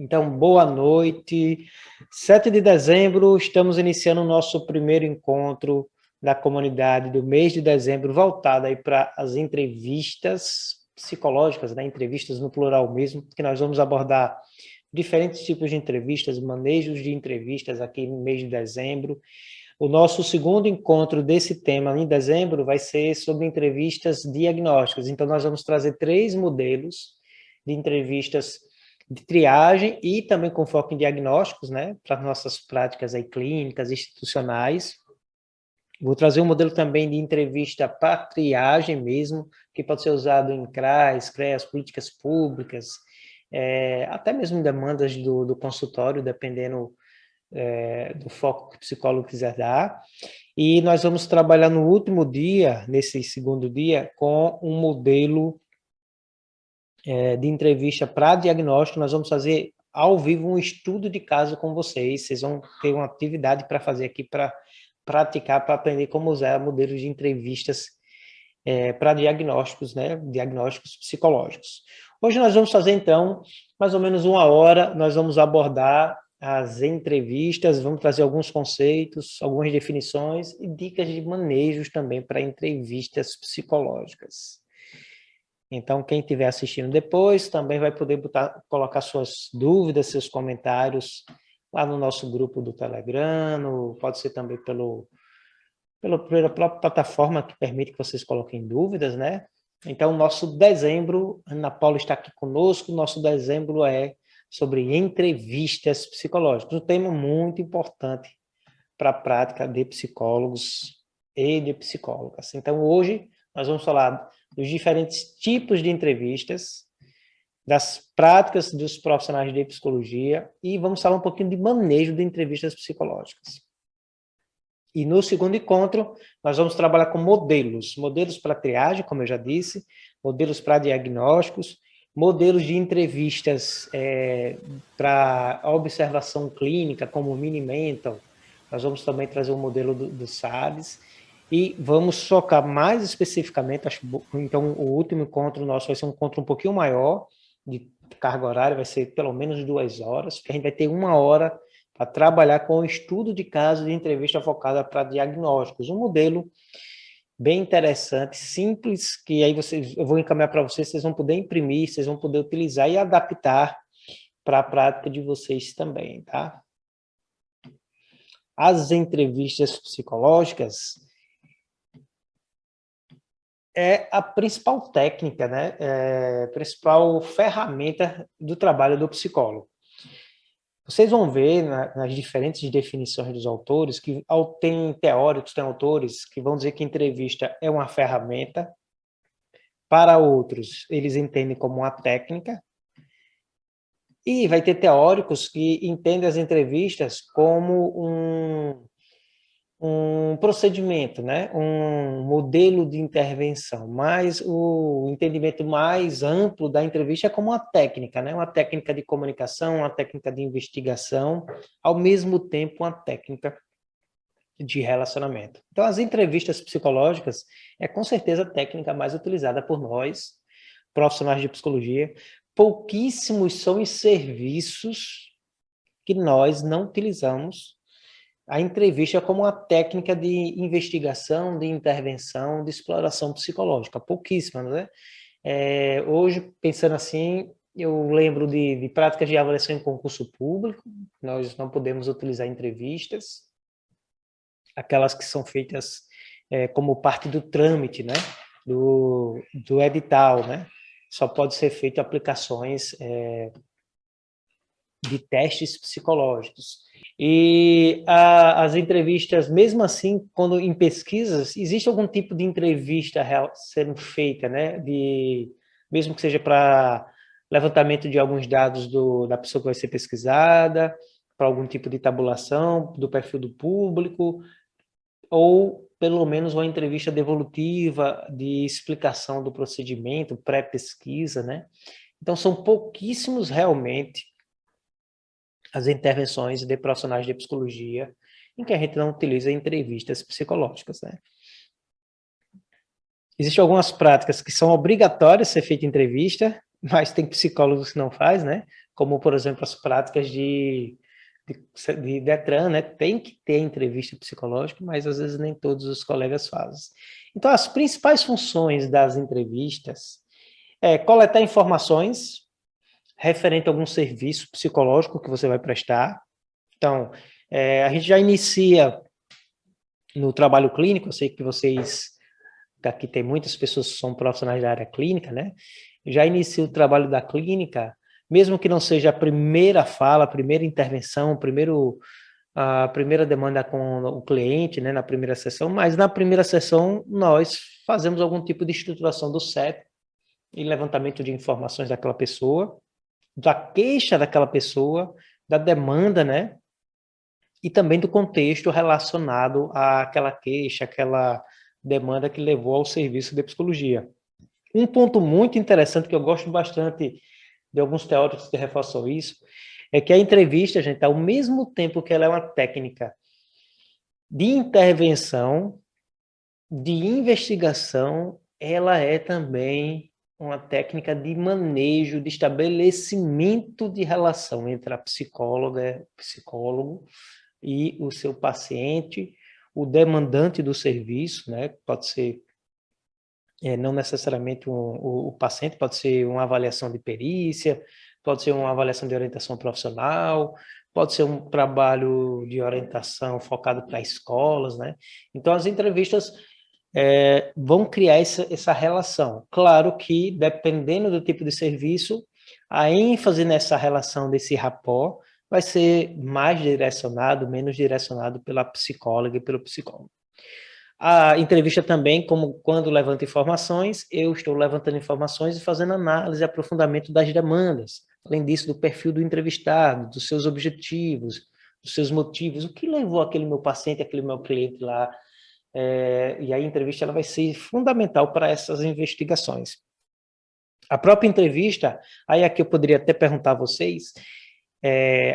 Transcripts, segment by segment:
Então, boa noite. 7 de dezembro, estamos iniciando o nosso primeiro encontro da comunidade do mês de dezembro, voltado aí para as entrevistas psicológicas, né? Entrevistas no plural mesmo, que nós vamos abordar diferentes tipos de entrevistas, manejos de entrevistas aqui no mês de dezembro. O nosso segundo encontro desse tema em dezembro vai ser sobre entrevistas diagnósticas. Então, nós vamos trazer 3 modelos de entrevistas de triagem e também com foco em diagnósticos, né, para nossas práticas aí clínicas, institucionais. Vou trazer um modelo também de entrevista para triagem mesmo, que pode ser usado em CRAS, CREAS, políticas públicas, até mesmo em demandas do consultório, dependendo do foco que o psicólogo quiser dar. E nós vamos trabalhar no último dia, nesse segundo dia, com um modelo de entrevista para diagnóstico. Nós vamos fazer ao vivo um estudo de caso com vocês. Vocês vão ter uma atividade para fazer aqui para praticar, para aprender como usar modelos de entrevistas para diagnósticos, né? Diagnósticos psicológicos. Hoje nós vamos fazer, então, mais ou menos 1 hora, nós vamos abordar as entrevistas, vamos trazer alguns conceitos, algumas definições e dicas de manejos também para entrevistas psicológicas. Então, quem estiver assistindo depois também vai poder colocar suas dúvidas, seus comentários lá no nosso grupo do Telegram, pode ser também pela própria plataforma que permite que vocês coloquem dúvidas, né? Então, nosso dezembro, Ana Paula está aqui conosco, nosso dezembro é sobre entrevistas psicológicas, um tema muito importante para a prática de psicólogos e de psicólogas. Então, hoje, nós vamos falar dos diferentes tipos de entrevistas, das práticas dos profissionais de psicologia e vamos falar um pouquinho de manejo de entrevistas psicológicas. E no segundo encontro, nós vamos trabalhar com modelos para triagem, como eu já disse, modelos para diagnósticos, modelos de entrevistas para observação clínica, como o Mini-Mental. Nós vamos também trazer um modelo do SADS, e vamos focar mais especificamente, então o último encontro nosso vai ser um encontro um pouquinho maior, de carga horária, vai ser pelo menos 2 horas, porque a gente vai ter 1 hora para trabalhar com o estudo de caso de entrevista focada para diagnósticos, um modelo bem interessante, simples, que aí eu vou encaminhar para vocês, vocês vão poder imprimir, vocês vão poder utilizar e adaptar para a prática de vocês também, tá? As entrevistas psicológicas é a principal técnica, né? A principal ferramenta do trabalho do psicólogo. Vocês vão ver nas diferentes definições dos autores que tem teóricos, tem autores que vão dizer que entrevista é uma ferramenta. Para outros, eles entendem como uma técnica. E vai ter teóricos que entendem as entrevistas como um procedimento, né? Um modelo de intervenção, mas o entendimento mais amplo da entrevista é como uma técnica, né? Uma técnica de comunicação, uma técnica de investigação, ao mesmo tempo uma técnica de relacionamento. Então, as entrevistas psicológicas é com certeza a técnica mais utilizada por nós, profissionais de psicologia. Pouquíssimos são os serviços que nós não utilizamos a entrevista como uma técnica de investigação, de intervenção, de exploração psicológica, pouquíssimas, né? Hoje, pensando assim, eu lembro de práticas de avaliação em concurso público, nós não podemos utilizar entrevistas, aquelas que são feitas como parte do trâmite, né? Do edital, né? Só pode ser feito aplicações de testes psicológicos. E as entrevistas, mesmo assim, quando em pesquisas, existe algum tipo de entrevista sendo feita, né? Mesmo que seja para levantamento de alguns dados da pessoa que vai ser pesquisada, para algum tipo de tabulação do perfil do público, ou pelo menos uma entrevista devolutiva de explicação do procedimento, pré-pesquisa, né? Então, são pouquíssimos realmente as intervenções de profissionais de psicologia em que a gente não utiliza entrevistas psicológicas, né? Existem algumas práticas que são obrigatórias ser feita entrevista, mas tem psicólogos que não faz, né? como, por exemplo, as práticas de Detran, né? Tem que ter entrevista psicológica, mas às vezes nem todos os colegas fazem. Então, as principais funções das entrevistas é coletar informações referente a algum serviço psicológico que você vai prestar. Então, a gente já inicia no trabalho clínico, eu sei que vocês, aqui tem muitas pessoas que são profissionais da área clínica, né? Já inicia o trabalho da clínica, mesmo que não seja a primeira fala, a primeira intervenção, a primeira demanda com o cliente, né, na primeira sessão, mas na primeira sessão nós fazemos algum tipo de estruturação do CEP e levantamento de informações daquela pessoa, da queixa daquela pessoa, da demanda, né, e também do contexto relacionado àquela queixa, aquela demanda que levou ao serviço de psicologia. Um ponto muito interessante que eu gosto bastante de alguns teóricos que reforçam isso, é que a entrevista, gente, ao mesmo tempo que ela é uma técnica de intervenção, de investigação, ela é também uma técnica de manejo, de estabelecimento de relação entre a psicóloga, psicólogo e o seu paciente, o demandante do serviço, né? Pode ser não necessariamente o paciente, pode ser uma avaliação de perícia, pode ser uma avaliação de orientação profissional, pode ser um trabalho de orientação focado para escolas, né? Então, as entrevistas vão criar essa relação. Claro que, dependendo do tipo de serviço, a ênfase nessa relação desse rapport vai ser mais direcionado, menos direcionado pela psicóloga e pelo psicólogo. A entrevista também, como quando levanto informações, eu estou levantando informações e fazendo análise e aprofundamento das demandas. Além disso, do perfil do entrevistado, dos seus objetivos, dos seus motivos, o que levou aquele meu paciente, aquele meu cliente lá. E a entrevista ela vai ser fundamental para essas investigações. A própria entrevista, aí aqui eu poderia até perguntar a vocês,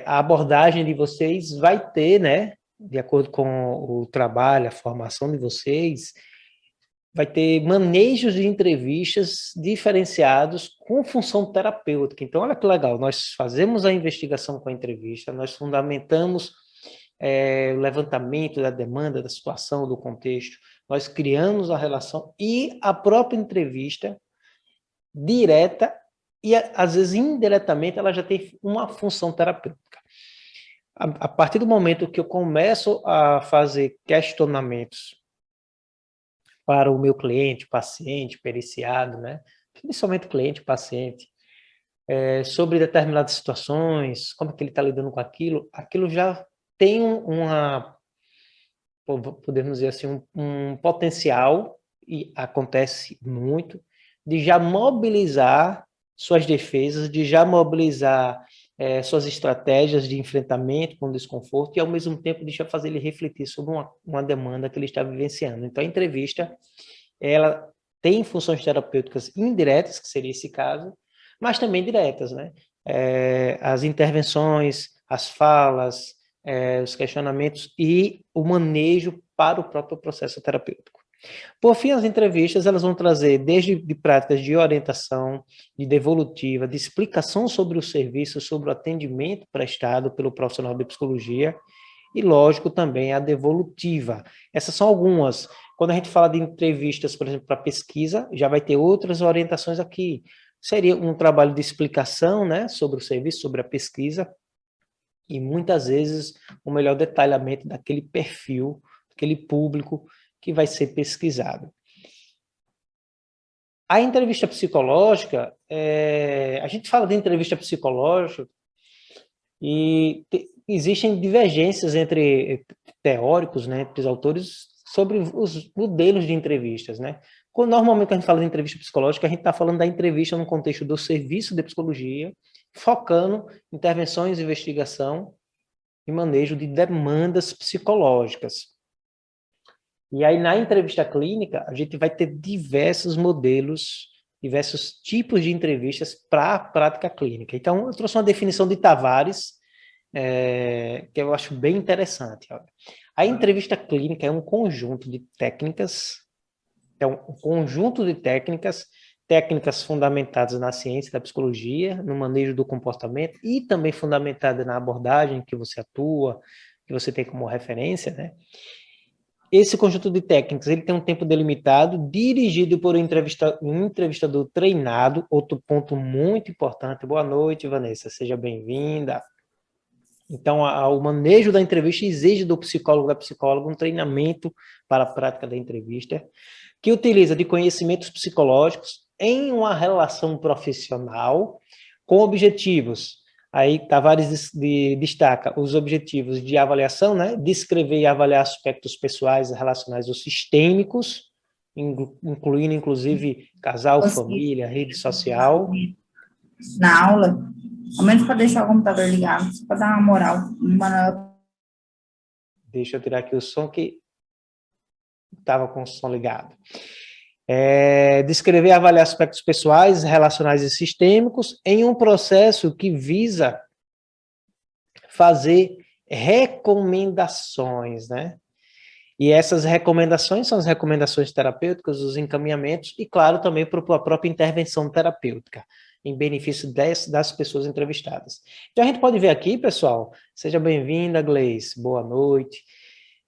a abordagem de vocês vai ter, né, de acordo com o trabalho, a formação de vocês, vai ter manejos de entrevistas diferenciados com função terapêutica. Então, olha que legal, nós fazemos a investigação com a entrevista, nós fundamentamos o levantamento da demanda, da situação, do contexto, nós criamos a relação e a própria entrevista direta e, às vezes, indiretamente, ela já tem uma função terapêutica. A partir do momento que eu começo a fazer questionamentos para o meu cliente, paciente, periciado, né? Principalmente cliente, paciente, sobre determinadas situações, como é que ele está lidando com aquilo, aquilo já tem podemos dizer assim, um potencial, e acontece muito, de já mobilizar suas defesas, de já mobilizar suas estratégias de enfrentamento com o desconforto e, ao mesmo tempo, deixa fazer ele refletir sobre uma demanda que ele está vivenciando. Então, a entrevista, ela tem funções terapêuticas indiretas, que seria esse caso, mas também diretas, né? As intervenções, as falas, os questionamentos e o manejo para o próprio processo terapêutico. Por fim, as entrevistas elas vão trazer desde de práticas de orientação, de devolutiva, de explicação sobre o serviço, sobre o atendimento prestado pelo profissional de psicologia e, lógico, também a devolutiva. Essas são algumas. Quando a gente fala de entrevistas, por exemplo, para pesquisa, já vai ter outras orientações aqui. Seria um trabalho de explicação, né, sobre o serviço, sobre a pesquisa, e muitas vezes o melhor detalhamento daquele perfil, daquele público que vai ser pesquisado. A entrevista psicológica, a gente fala de entrevista psicológica e existem divergências entre teóricos, né, entre os autores, sobre os modelos de entrevistas, né? Normalmente, quando a gente fala de entrevista psicológica, a gente está falando da entrevista no contexto do serviço de psicologia, focando intervenções, investigação e manejo de demandas psicológicas. E aí, na entrevista clínica, a gente vai ter diversos modelos, diversos tipos de entrevistas para a prática clínica. Então, eu trouxe uma definição de Tavares, que eu acho bem interessante. Olha. A entrevista clínica é um conjunto de técnicas, técnicas fundamentadas na ciência da psicologia, no manejo do comportamento e também fundamentadas na abordagem que você atua, que você tem como referência, né? Esse conjunto de técnicas, ele tem um tempo delimitado, dirigido por um entrevistador treinado. Outro ponto muito importante. Boa noite, Vanessa, seja bem-vinda. Então, o manejo da entrevista exige do psicólogo, da psicóloga, um treinamento para a prática da entrevista, que utiliza de conhecimentos psicológicos em uma relação profissional com objetivos. Aí Tavares destaca os objetivos de avaliação, né? Descrever e avaliar aspectos pessoais relacionados aos sistêmicos, incluindo, inclusive, casal, família, rede social. Na aula, ao menos para deixar o computador ligado, para dar uma moral. Deixa eu tirar aqui o som que estava com o som ligado. Descrever e avaliar aspectos pessoais, relacionais e sistêmicos em um processo que visa fazer recomendações, né? E essas recomendações são as recomendações terapêuticas, os encaminhamentos e, claro, também para a própria intervenção terapêutica, em benefício das pessoas entrevistadas. Então, a gente pode ver aqui, pessoal, seja bem-vinda, Gleice, boa noite,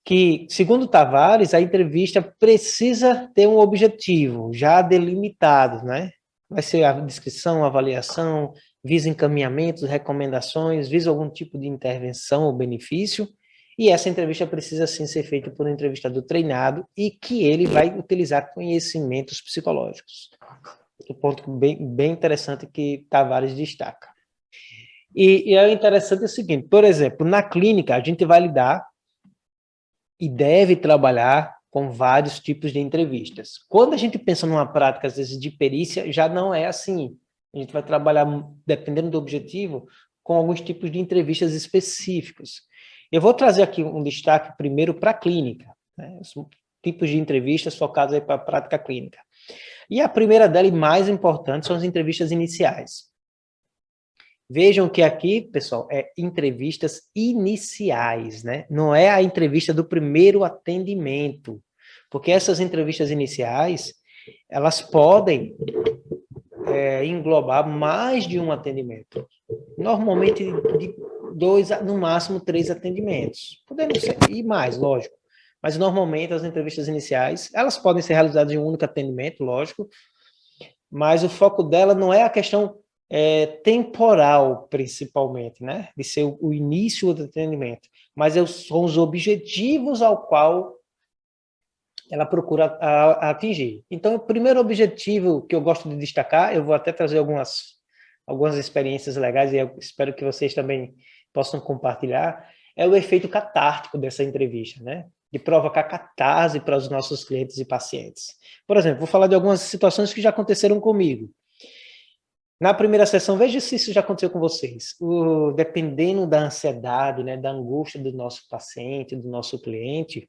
que, segundo Tavares, a entrevista precisa ter um objetivo já delimitado, né? Vai ser a descrição, a avaliação, visa encaminhamentos, recomendações, visa algum tipo de intervenção ou benefício, e essa entrevista precisa sim ser feita por um entrevistador treinado e que ele vai utilizar conhecimentos psicológicos. Um ponto bem interessante que Tavares destaca. E é interessante o seguinte, por exemplo, na clínica a gente vai lidar e deve trabalhar com vários tipos de entrevistas. Quando a gente pensa numa prática, às vezes, de perícia, já não é assim. A gente vai trabalhar, dependendo do objetivo, com alguns tipos de entrevistas específicos. Eu vou trazer aqui um destaque primeiro para a clínica, né? Os tipos de entrevistas focadas para a prática clínica. E a primeira dela, e mais importante, são as entrevistas iniciais. Vejam que aqui, pessoal, é entrevistas iniciais, né? Não é a entrevista do primeiro atendimento, porque essas entrevistas iniciais, elas podem englobar mais de um atendimento. Normalmente de 2, no máximo 3 atendimentos. Podemos ser, e mais, lógico. Mas normalmente as entrevistas iniciais, elas podem ser realizadas em um único atendimento, lógico, mas o foco dela não é a questão temporal, principalmente, né? De ser o início do atendimento, mas são os objetivos ao qual ela procura atingir. Então, o primeiro objetivo que eu gosto de destacar, eu vou até trazer algumas experiências legais, e eu espero que vocês também possam compartilhar, é o efeito catártico dessa entrevista, né? De provocar catarse para os nossos clientes e pacientes. Por exemplo, vou falar de algumas situações que já aconteceram comigo. Na primeira sessão, veja se isso já aconteceu com vocês. Dependendo da ansiedade, né, da angústia do nosso paciente, do nosso cliente,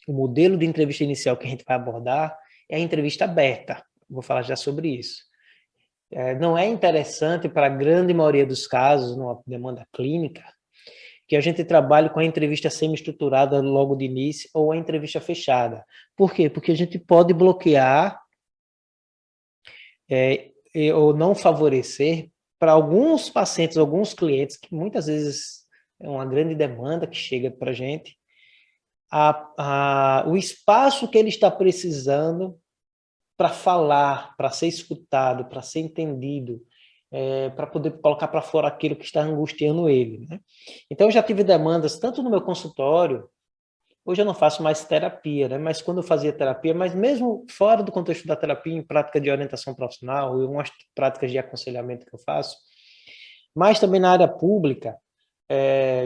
o modelo de entrevista inicial que a gente vai abordar é a entrevista aberta. Vou falar já sobre isso. Não é interessante para a grande maioria dos casos, numa demanda clínica, que a gente trabalhe com a entrevista semi-estruturada logo de início ou a entrevista fechada. Por quê? Porque a gente pode bloquear ou não favorecer para alguns pacientes, alguns clientes, que muitas vezes é uma grande demanda que chega para a gente, o espaço que ele está precisando para falar, para ser escutado, para ser entendido, para poder colocar para fora aquilo que está angustiando ele, né? Então, eu já tive demandas, tanto no meu consultório, hoje eu não faço mais terapia, né? Mas quando eu fazia terapia, mas mesmo fora do contexto da terapia, em prática de orientação profissional, e umas práticas de aconselhamento que eu faço, mas também na área pública,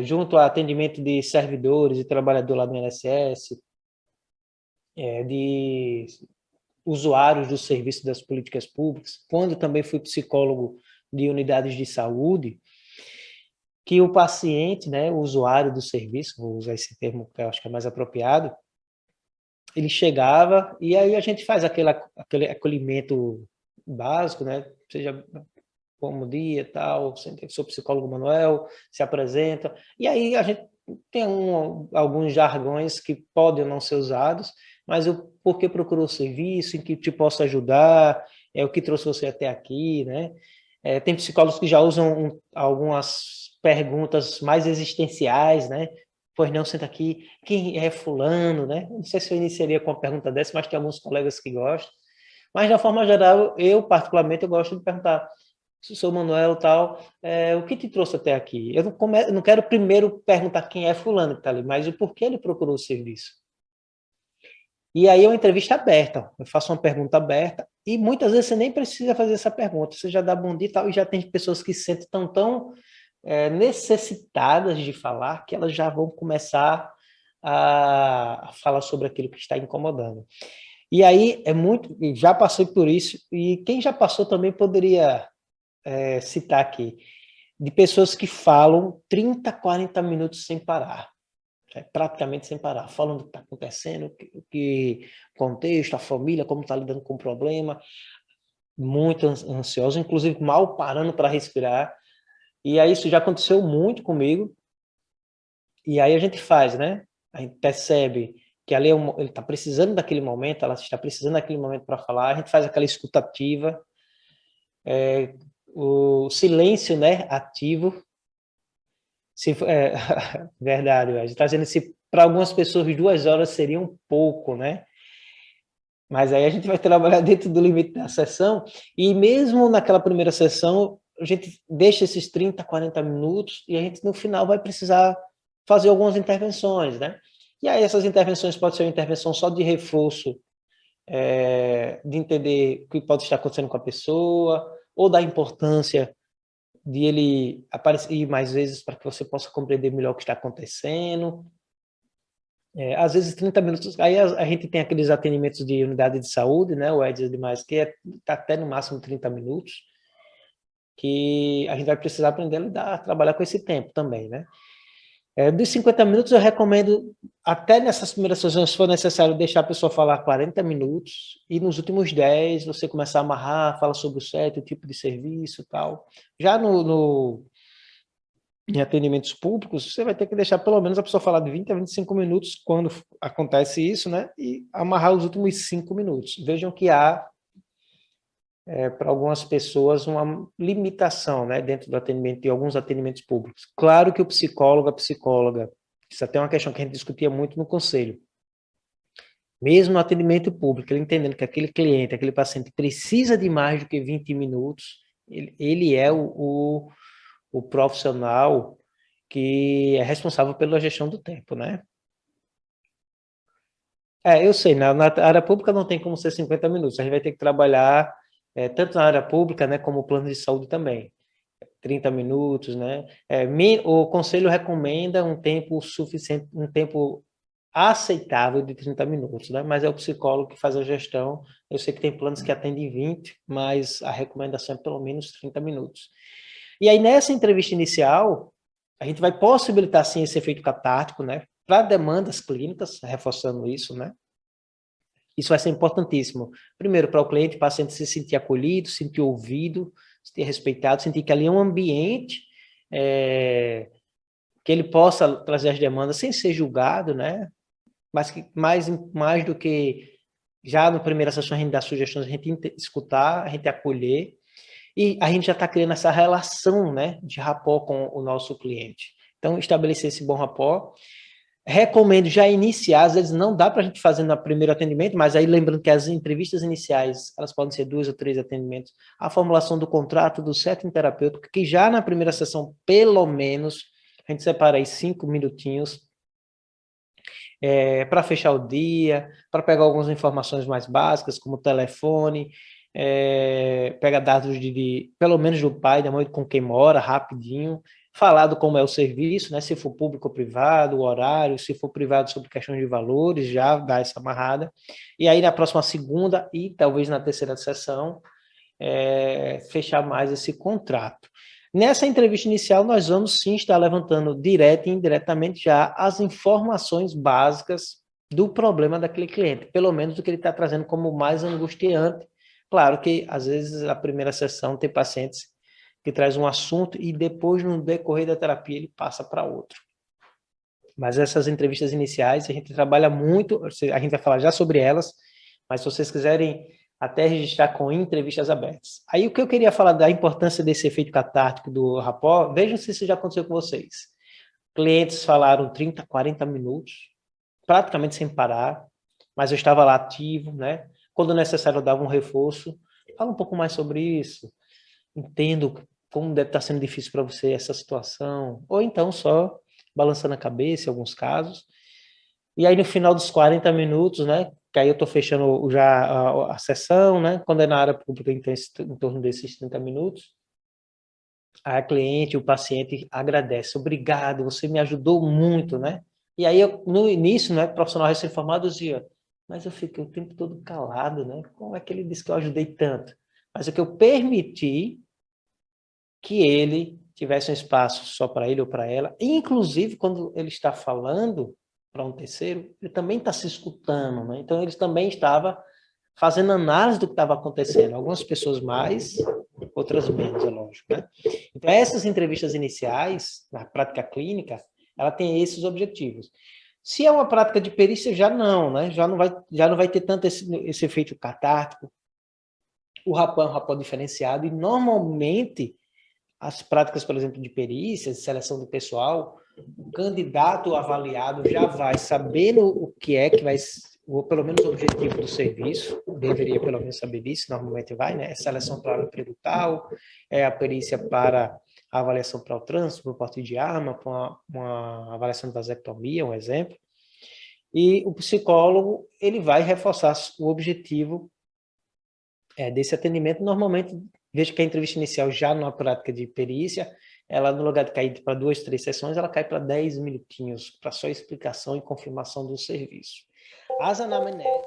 junto a atendimento de servidores e trabalhador lá do INSS, de usuários do serviço das políticas públicas, quando também fui psicólogo de unidades de saúde, que o paciente, né, o usuário do serviço, vou usar esse termo que eu acho que é mais apropriado, ele chegava e aí a gente faz aquele acolhimento básico, né, seja bom dia, tal, sou psicólogo Manuel, se apresenta, e aí a gente tem alguns jargões que podem não ser usados, mas o porquê procurou o serviço, em que te posso ajudar, o que trouxe você até aqui, né? Tem psicólogos que já usam algumas perguntas mais existenciais, né? Pois não, senta aqui, quem é fulano, né? Não sei se eu iniciaria com uma pergunta dessa, mas tem alguns colegas que gostam. Mas, de uma forma geral, eu, particularmente, eu gosto de perguntar, se sou Manuel tal, o que te trouxe até aqui? Eu não quero primeiro perguntar quem é fulano que está ali, mas o porquê ele procurou o serviço. E aí é uma entrevista aberta, eu faço uma pergunta aberta, e muitas vezes você nem precisa fazer essa pergunta, você já dá bom dia e tal, e já tem pessoas que se sentem tão necessitadas de falar, que elas já vão começar a falar sobre aquilo que está incomodando. E aí já passei por isso, e quem já passou também poderia citar aqui, de pessoas que falam 30, 40 minutos sem parar, praticamente sem parar, falando do que está acontecendo, o contexto, a família, como está lidando com o problema, muito ansioso, inclusive mal parando para respirar. E aí isso já aconteceu muito comigo. E aí a gente faz, né? A gente percebe que ali ele está precisando daquele momento, ela está precisando daquele momento para falar, a gente faz aquela escutativa, o silêncio, né, ativo. Verdade, a gente está dizendo se para algumas pessoas 2 horas seria um pouco, né? Mas aí a gente vai trabalhar dentro do limite da sessão, e mesmo naquela primeira sessão, a gente deixa esses 30, 40 minutos, e a gente no final vai precisar fazer algumas intervenções, né? E aí essas intervenções podem ser uma intervenção só de reforço, de entender o que pode estar acontecendo com a pessoa, ou da importância de ele aparecer mais vezes para que você possa compreender melhor o que está acontecendo. Às vezes 30 minutos, aí a gente tem aqueles atendimentos de unidade de saúde, né, o EDS demais, que tá até no máximo 30 minutos, que a gente vai precisar aprender a lidar, a trabalhar com esse tempo também, né. Dos 50 minutos eu recomendo, até nessas primeiras sessões, se for necessário, deixar a pessoa falar 40 minutos, e nos últimos 10 você começar a amarrar, fala sobre o certo, o tipo de serviço e tal. Já em atendimentos públicos, você vai ter que deixar pelo menos a pessoa falar de 20 a 25 minutos quando acontece isso, né? E amarrar os últimos 5 minutos. Vejam que há, para algumas pessoas, uma limitação, né, dentro do atendimento, de alguns atendimentos públicos. Claro que o psicólogo, a psicóloga, isso até é uma questão que a gente discutia muito no conselho. Mesmo no atendimento público, ele entendendo que aquele cliente, aquele paciente precisa de mais do que 20 minutos, ele é o profissional que é responsável pela gestão do tempo, né? Eu sei, na área pública não tem como ser 50 minutos, a gente vai ter que trabalhar tanto na área pública, né, como o plano de saúde também, 30 minutos, né? O conselho recomenda um tempo suficiente, um tempo aceitável de 30 minutos, né? Mas é o psicólogo que faz a gestão. Eu sei que tem planos que atendem 20, mas a recomendação é pelo menos 30 minutos. E aí, nessa entrevista inicial, a gente vai possibilitar, sim, esse efeito catártico, né? Para demandas clínicas, reforçando isso, né? Isso vai ser importantíssimo. Primeiro, para o cliente, o paciente se sentir acolhido, se sentir ouvido, se sentir respeitado, sentir que ali é um ambiente que ele possa trazer as demandas sem ser julgado, né? Mas que mais do que já na primeira sessão a gente dá sugestões, a gente escutar, a gente acolher, e a gente já está criando essa relação, né, de rapport com o nosso cliente. Então, estabelecer esse bom rapport. Recomendo já iniciar, às vezes não dá para a gente fazer no primeiro atendimento, mas aí lembrando que as entrevistas iniciais, elas podem ser 2 ou 3 atendimentos, a formulação do contrato, do setting terapêutico, que já na primeira sessão, pelo menos, a gente separa aí 5 minutinhos, para fechar o dia, para pegar algumas informações mais básicas, como telefone, pega dados pelo menos do pai, da mãe, com quem mora, rapidinho, falado como é o serviço, né, se for público ou privado, o horário, se for privado sobre questões de valores, já dá essa amarrada. E aí na próxima segunda e talvez na terceira sessão, fechar mais esse contrato. Nessa entrevista inicial, nós vamos sim estar levantando direto e indiretamente já as informações básicas do problema daquele cliente, pelo menos o que ele está trazendo como mais angustiante. Claro que, às vezes, a primeira sessão tem pacientes que traz um assunto e depois, no decorrer da terapia, ele passa para outro. Mas essas entrevistas iniciais, a gente trabalha muito, a gente vai falar já sobre elas, mas se vocês quiserem até registrar com entrevistas abertas. Aí o que eu queria falar da importância desse efeito catártico do rapport, vejam se isso já aconteceu com vocês. Clientes falaram 30, 40 minutos, praticamente sem parar, mas eu estava lá ativo, né? Quando necessário eu dava um reforço. Fala um pouco mais sobre isso. Entendo como deve estar sendo difícil para você essa situação. Ou então só balançando a cabeça em alguns casos. E aí no final dos 40 minutos, né? Que aí eu estou fechando já a sessão, né? Quando é na área pública, então em torno desses 30 minutos. A cliente, o paciente agradece. Obrigado, você me ajudou muito, né? E aí, no início, né, profissional recém-formado dizia, mas eu fiquei o tempo todo calado, né? Como é que ele disse que eu ajudei tanto? Mas é que eu permiti que ele tivesse um espaço só para ele ou para ela, e, inclusive, quando ele está falando para um terceiro, ele também está se escutando, né? Então, ele também estava fazendo análise do que estava acontecendo. Algumas pessoas mais, outras menos, é lógico, né? Então, essas entrevistas iniciais, na prática clínica, ela tem esses objetivos. Se é uma prática de perícia, já não, né? Já não vai ter tanto esse efeito catártico. O rapport é um rapport diferenciado e, normalmente, as práticas, por exemplo, de perícia, de seleção do pessoal, o candidato avaliado já vai sabendo o que é que vai, ou pelo menos o objetivo do serviço, deveria pelo menos saber disso, normalmente vai, né? Seleção para o período tal, a perícia para a avaliação para o trânsito, para o porte de arma, para uma avaliação de vasectomia, um exemplo. E o psicólogo, ele vai reforçar o objetivo desse atendimento. Normalmente, veja que a entrevista inicial, já numa prática de perícia, ela, no lugar de cair para 2, 3 sessões, ela cai para 10 minutinhos, para só explicação e confirmação do serviço. As anamneses,